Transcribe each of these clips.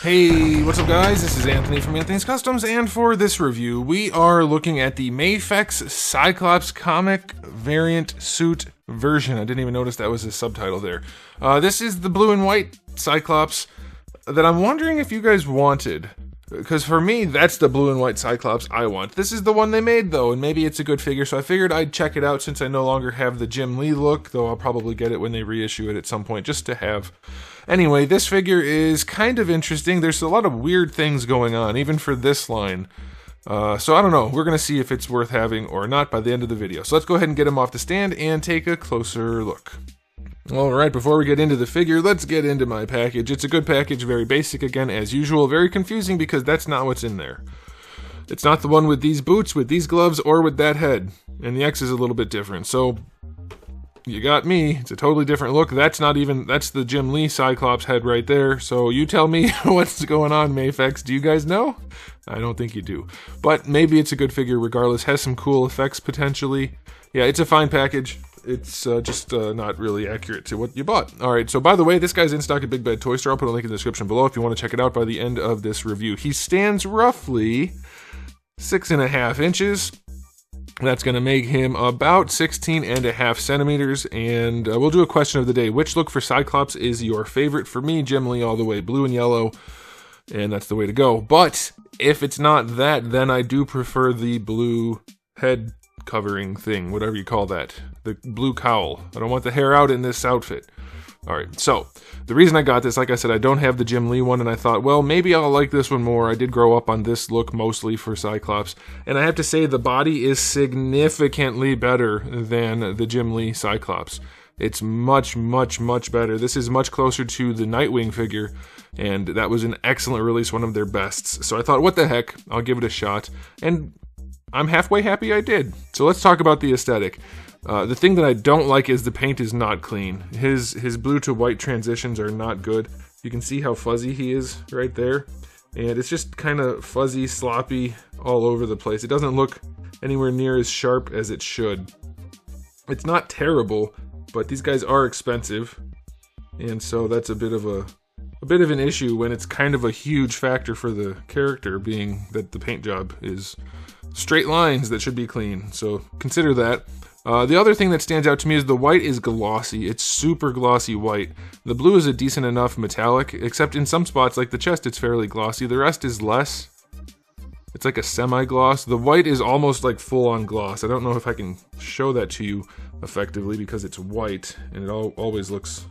Hey, what's up guys? This is Anthony from Anthony's Customs, and for this review, we are looking at the Mafex Cyclops comic variant suit version. I didn't even notice that was a subtitle there. This is the blue and white Cyclops that I'm wondering if you guys wanted. Because for me, that's the blue and white Cyclops I want. This is the one they made though, and maybe it's a good figure, so I figured I'd check it out since I no longer have the Jim Lee look, though I'll probably get it when they reissue it at some point, just to have. Anyway, this figure is kind of interesting. There's a lot of weird things going on, even for this line. So I don't know. We're going to see if it's worth having or not by the end of the video. So let's go ahead and get him off the stand and take a closer look. Alright, before we get into the figure, let's get into my package. It's a good package, very basic again, as usual. Very confusing because that's not what's in there. It's not the one with these boots, with these gloves, or with that head. And the X is a little bit different. So, you got me. It's a totally different look. That's the Jim Lee Cyclops head right there. So you tell me what's going on, Mafex. Do you guys know? I don't think you do. But maybe it's a good figure regardless. Has some cool effects potentially. Yeah, it's a fine package. It's just not really accurate to what you bought. Alright, so by the way, this guy's in stock at Big Bad Toy Store. I'll put a link in the description below if you want to check it out by the end of this review. He stands roughly 6.5 inches. That's going to make him about 16.5 centimeters, and we'll do a question of the day. Which look for Cyclops is your favorite? For me, Jim Lee all the way, blue and yellow, and that's the way to go. But if it's not that, then I do prefer the blue head covering thing, whatever you call that. The blue cowl. I don't want the hair out in this outfit. Alright, so, the reason I got this, like I said, I don't have the Jim Lee one, and I thought, well, maybe I'll like this one more. I did grow up on this look mostly for Cyclops, and I have to say the body is significantly better than the Jim Lee Cyclops. It's much, much, much better. This is much closer to the Nightwing figure, and that was an excellent release, one of their bests. So I thought, what the heck, I'll give it a shot, and I'm halfway happy I did. So let's talk about the aesthetic. The thing that I don't like is the paint is not clean. His blue to white transitions are not good. You can see how fuzzy he is right there. And it's just kind of fuzzy, sloppy, all over the place. It doesn't look anywhere near as sharp as it should. It's not terrible, but these guys are expensive. And so that's a bit of an issue when it's kind of a huge factor for the character, being that the paint job is straight lines that should be clean. So consider that. The other thing that stands out to me is the white is glossy. It's super glossy white. The blue is a decent enough metallic, except in some spots, like the chest, it's fairly glossy. The rest is less. It's like a semi-gloss. The white is almost like full-on gloss. I don't know if I can show that to you effectively because it's white, and it always looks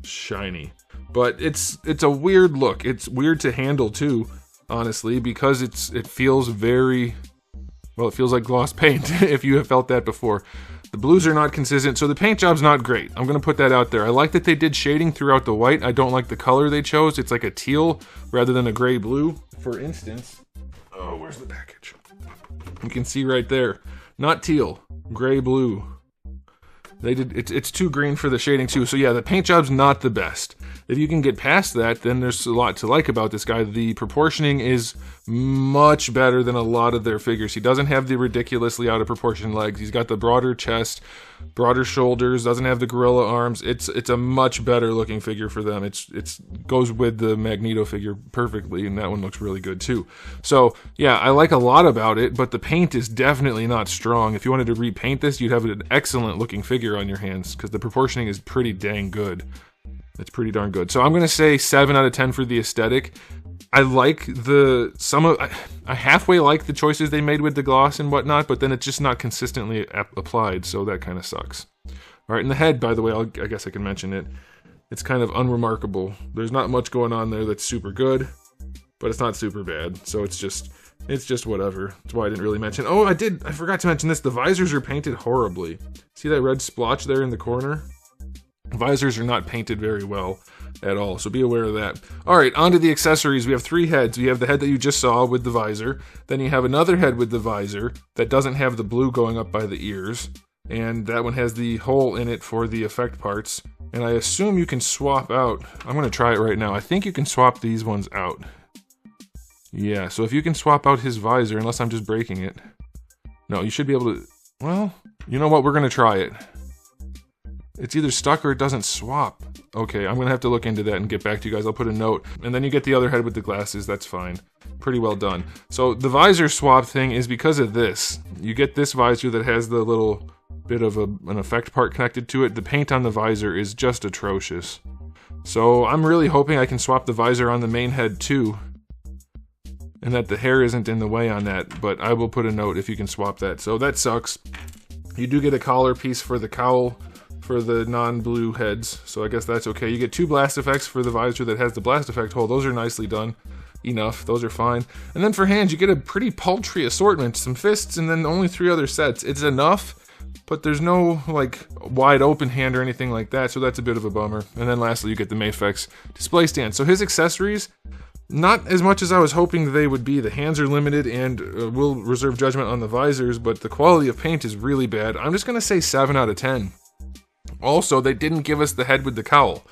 shiny. But it's a weird look. It's weird to handle too, honestly, because it feels very... well, it feels like gloss paint, if you have felt that before. The blues are not consistent, so the paint job's not great. I'm going to put that out there. I like that they did shading throughout the white. I don't like the color they chose. It's like a teal rather than a gray-blue. For instance... oh, where's the package? You can see right there. Not teal. Gray-blue. They did. It's too green for the shading, too. So yeah, the paint job's not the best. If you can get past that, then there's a lot to like about this guy. The proportioning is much better than a lot of their figures. He doesn't have the ridiculously out of proportion legs. He's got the broader chest, broader shoulders, doesn't have the gorilla arms. It's a much better looking figure for them. It's goes with the Magneto figure perfectly, and that one looks really good too. So yeah, I like a lot about it, but the paint is definitely not strong. If you wanted to repaint this, you'd have an excellent looking figure on your hands, because the proportioning is pretty dang good. It's pretty darn good. So I'm going to say 7 out of 10 for the aesthetic. I like I halfway like the choices they made with the gloss and whatnot, but then it's just not consistently applied, so that kind of sucks. Alright, and the head, by the way, I guess I can mention it. It's kind of unremarkable. There's not much going on there that's super good, but it's not super bad, so it's just whatever. That's why I didn't really mention. Oh, I forgot to mention this. The visors are painted horribly. See that red splotch there in the corner? Visors are not painted very well at all, so be aware of that. Alright, on to the accessories. We have 3 heads. We have the head that you just saw with the visor. Then you have another head with the visor that doesn't have the blue going up by the ears. And that one has the hole in it for the effect parts. And I assume you can swap out... I'm going to try it right now. I think you can swap these ones out. Yeah, so if you can swap out his visor, unless I'm just breaking it. No, you should be able to... well, you know what? We're going to try it. It's either stuck or it doesn't swap. okay. I'm gonna have to look into that and get back to you guys. I'll put a note. And then you get the other head with the glasses, that's fine. Pretty well done. So the visor swap thing is because of this. You get this visor that has the little bit of an effect part connected to it. The paint on the visor is just atrocious. So I'm really hoping I can swap the visor on the main head too, and that the hair isn't in the way on that, but I will put a note if you can swap that. So that sucks. You do get a collar piece for the cowl for the non-blue heads, so I guess that's okay. You get 2 blast effects for the visor that has the blast effect hole. Those are nicely done. Enough, those are fine. And then for hands, you get a pretty paltry assortment. Some fists and then only 3 other sets. It's enough, but there's no like wide open hand or anything like that, so that's a bit of a bummer. And then lastly, you get the Mafex display stand. So his accessories, not as much as I was hoping they would be. The hands are limited, and we'll reserve judgment on the visors, but the quality of paint is really bad. I'm just gonna say 7 out of 10. Also, they didn't give us the head with the cowl,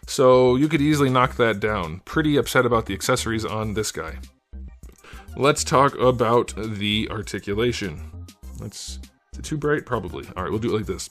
so you could easily knock that down. Pretty upset about the accessories on this guy. Let's talk about the articulation. Is it too bright? Probably. Alright, we'll do it like this.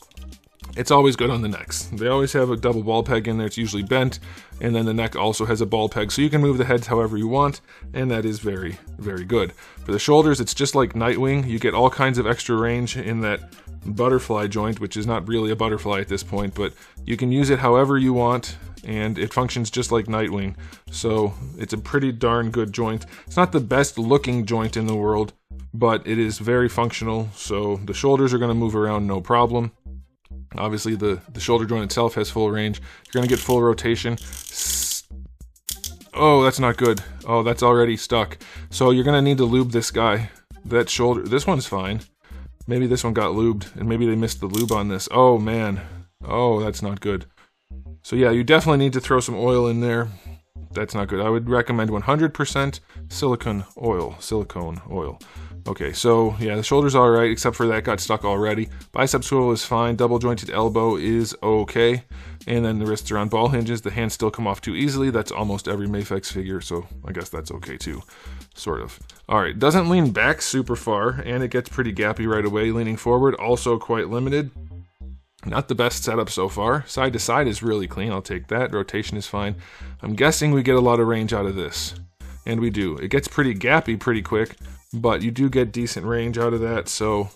It's always good on the necks. They always have a double ball peg in there. It's usually bent, and then the neck also has a ball peg, so you can move the heads however you want, and that is very, very good. For the shoulders, it's just like Nightwing. You get all kinds of extra range in that butterfly joint, which is not really a butterfly at this point, but you can use it however you want, and it functions just like Nightwing. So it's a pretty darn good joint. It's not the best looking joint in the world, but it is very functional, so the shoulders are going to move around no problem. Obviously, the shoulder joint itself has full range. You're going to get full rotation. Oh, that's not good. Oh, that's already stuck. So you're going to need to lube this guy. That shoulder, this one's fine. Maybe this one got lubed, and maybe they missed the lube on this. Oh, man. Oh, that's not good. So yeah, you definitely need to throw some oil in there. That's not good. I would recommend 100% silicone oil. Okay, so yeah, the shoulder's alright, except for that got stuck already. Bicep swivel is fine, double jointed elbow is okay. And then the wrists are on ball hinges. The hands still come off too easily. That's almost every Mafex figure, so I guess that's okay too. Sort of. Alright, doesn't lean back super far, and it gets pretty gappy right away. Leaning forward, also quite limited. Not the best setup so far. Side to side is really clean, I'll take that. Rotation is fine. I'm guessing we get a lot of range out of this. And we do. It gets pretty gappy pretty quick, but you do get decent range out of that, so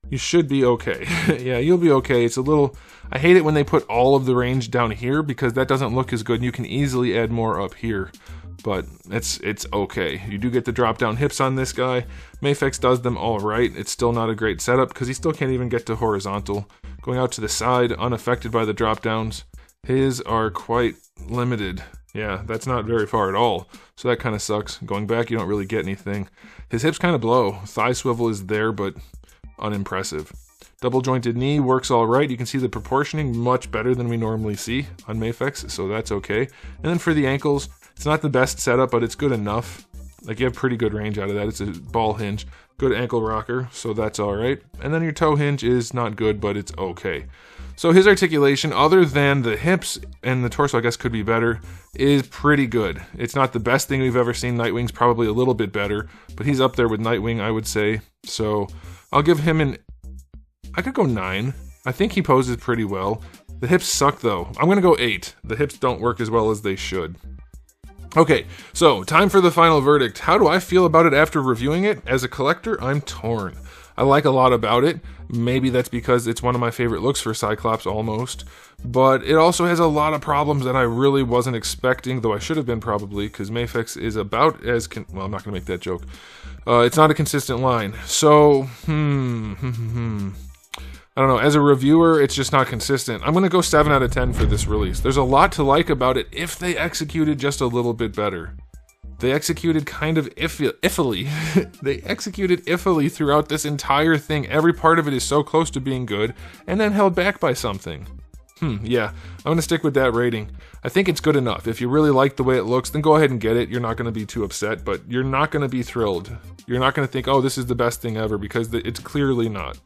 you should be okay. Yeah, you'll be okay. It's a little... I hate it when they put all of the range down here, because that doesn't look as good, and you can easily add more up here. But it's okay. You do get the drop-down hips on this guy. Mafex does them all right. It's still not a great setup, because he still can't even get to horizontal. Going out to the side, unaffected by the drop-downs. His are quite limited. Yeah, that's not very far at all. So that kind of sucks. Going back, you don't really get anything. His hips kind of blow. Thigh swivel is there, but unimpressive. Double jointed knee works all right. You can see the proportioning much better than we normally see on Mafex, so that's okay. And then for the ankles, it's not the best setup, but it's good enough. Like, you have pretty good range out of that. It's a ball hinge. Good ankle rocker, so that's all right. And then your toe hinge is not good, but it's okay. So his articulation, other than the hips and the torso, I guess could be better, is pretty good. It's not the best thing we've ever seen. Nightwing's probably a little bit better, but he's up there with Nightwing, I would say. So I'll give him an... I could go 9. I think he poses pretty well. The hips suck, though. I'm going to go 8. The hips don't work as well as they should. Okay, so time for the final verdict. How do I feel about it after reviewing it? As a collector, I'm torn. I like a lot about it. Maybe that's because it's one of my favorite looks for Cyclops, almost. But it also has a lot of problems that I really wasn't expecting, though I should have been probably, because Mafex is about as... well, I'm not going to make that joke. It's not a consistent line. So, I don't know, as a reviewer, it's just not consistent. I'm going to go 7 out of 10 for this release. There's a lot to like about it if they executed just a little bit better. They executed kind of iffily. They executed iffily throughout this entire thing. Every part of it is so close to being good, and then held back by something. Yeah, I'm going to stick with that rating. I think it's good enough. If you really like the way it looks, then go ahead and get it. You're not going to be too upset, but you're not going to be thrilled. You're not going to think, oh, this is the best thing ever, because it's clearly not.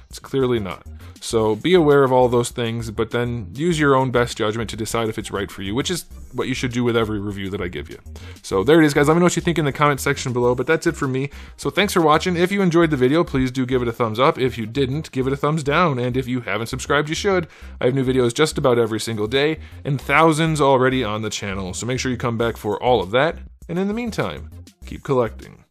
It's clearly not. So be aware of all those things, but then use your own best judgment to decide if it's right for you, which is what you should do with every review that I give you. So there it is, guys. Let me know what you think in the comment section below, but that's it for me. So thanks for watching. If you enjoyed the video, please do give it a thumbs up. If you didn't, give it a thumbs down. And if you haven't subscribed, you should. I have new videos just about every single day, and thousands already on the channel. So make sure you come back for all of that. And in the meantime, keep collecting.